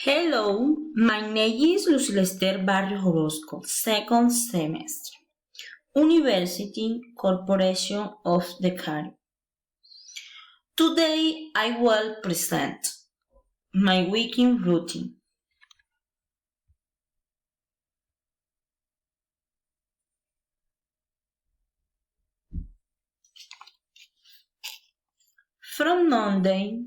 Hello, my name is Lucilester Barrios Orozco, second semester, University Corporation of the Caribe. Today I will present my weekend routine. From Monday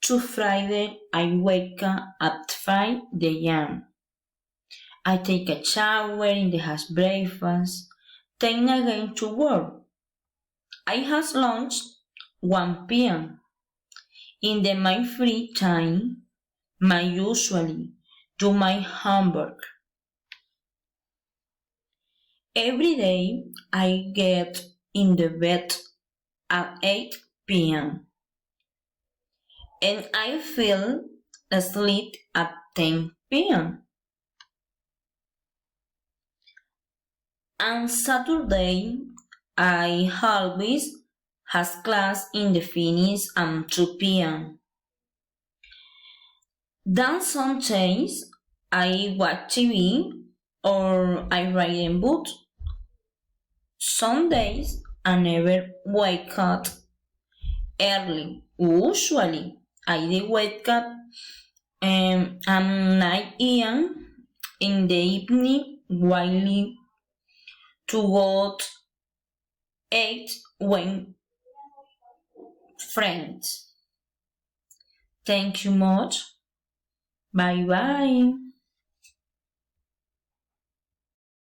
to Friday, I wake up at 5 a.m. I take a shower in the house breakfast, then again to work. I have lunch 1 p.m. In my free time, I usually do my homework. Every day I get in the bed at 8 p.m. and I fell asleep at 10 p.m. On Saturday, I always has class in the finish at 2 p.m. Then some days I watch TV or I write a book. Some days I never wake up early. Usually I wake up at 9 a.m. in the evening while to go 8 when friends. Thank you much. Bye bye.